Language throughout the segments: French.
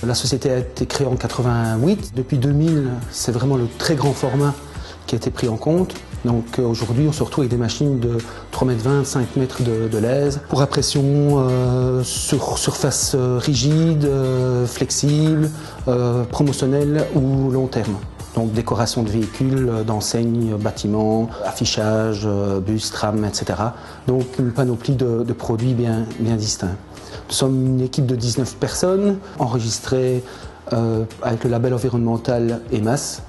La société a été créée en 88. Depuis 2000, c'est vraiment le très grand format qui a été pris en compte. Donc aujourd'hui, on se retrouve avec des machines de 3,20 m, 5 m de lèse pour impression sur surface rigide, flexible, promotionnelle ou long terme. Donc décoration de véhicules, d'enseignes, bâtiments, affichage, bus, tram, etc. Donc une panoplie de produits bien distincts. Nous sommes une équipe de 19 personnes enregistrées avec le label environnemental EMAS.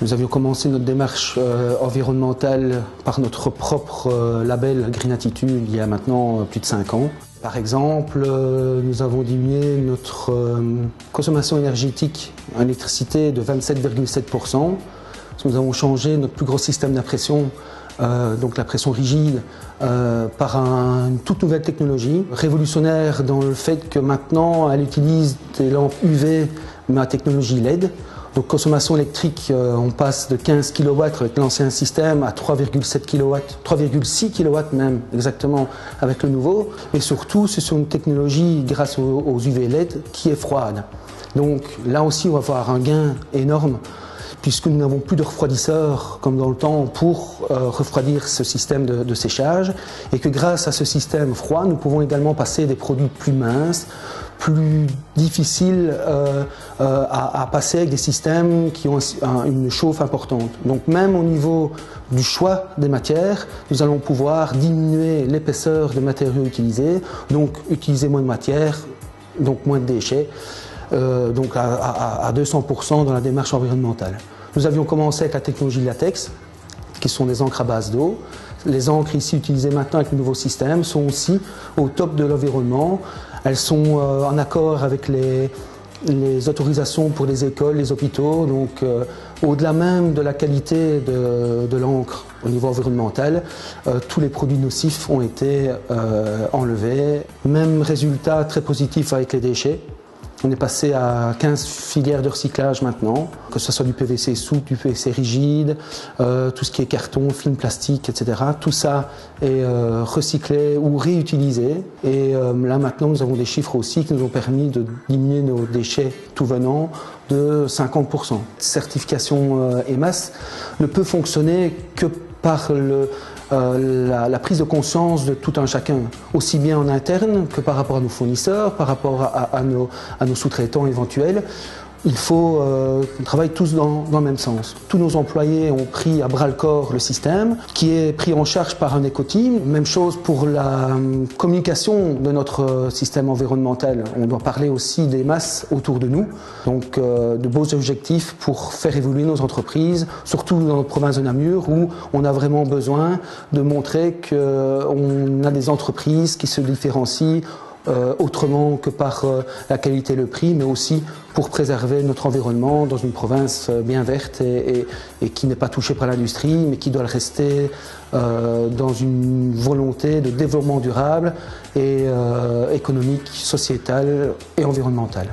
Nous avions commencé notre démarche environnementale par notre propre label Green Attitude il y a maintenant plus de 5 ans. Par exemple, nous avons diminué notre consommation énergétique en électricité de 27,7%. Nous avons changé notre plus gros système d'impression, donc la pression rigide, par une toute nouvelle technologie, révolutionnaire dans le fait que maintenant elle utilise des lampes UV mais à technologie LED. Donc consommation électrique, on passe de 15 kW avec l'ancien système à 3,7 kW, 3,6 kW même exactement avec le nouveau. Mais surtout, c'est sur une technologie grâce aux UV LED qui est froide. Donc là aussi, on va avoir un gain énorme puisque nous n'avons plus de refroidisseur comme dans le temps pour refroidir ce système de séchage et que grâce à ce système froid, nous pouvons également passer des produits plus minces, plus difficiles à passer avec des systèmes qui ont une chauffe importante. Donc même au niveau du choix des matières, nous allons pouvoir diminuer l'épaisseur des matériaux utilisés, donc utiliser moins de matière, donc moins de déchets. Donc à 200% dans la démarche environnementale. Nous avions commencé avec la technologie latex, qui sont des encres à base d'eau. Les encres ici utilisées maintenant avec le nouveau système sont aussi au top de l'environnement. Elles sont en accord avec les autorisations pour les écoles, les hôpitaux. Donc au-delà même de la qualité de l'encre au niveau environnemental, tous les produits nocifs ont été enlevés. Même résultat très positif avec les déchets. On est passé à 15 filières de recyclage maintenant, que ce soit du PVC souple, du PVC rigide, tout ce qui est carton, film plastique, etc. Tout ça est recyclé ou réutilisé. Et là maintenant, nous avons des chiffres aussi qui nous ont permis de diminuer nos déchets tout venant de 50%. Certification EMAS ne peut fonctionner que par la prise de conscience de tout un chacun, aussi bien en interne que par rapport à nos fournisseurs, par rapport à nos sous-traitants éventuels. Il faut qu'on travaille tous dans le même sens. Tous nos employés ont pris à bras-le-corps le système, qui est pris en charge par un éco-team. Même chose pour la communication de notre système environnemental. On doit parler aussi des masses autour de nous. Donc de beaux objectifs pour faire évoluer nos entreprises, surtout dans notre province de Namur, où on a vraiment besoin de montrer qu'on a des entreprises qui se différencient autrement que par la qualité et le prix, mais aussi pour préserver notre environnement dans une province bien verte et qui n'est pas touchée par l'industrie, mais qui doit le rester dans une volonté de développement durable et économique, sociétal et environnemental.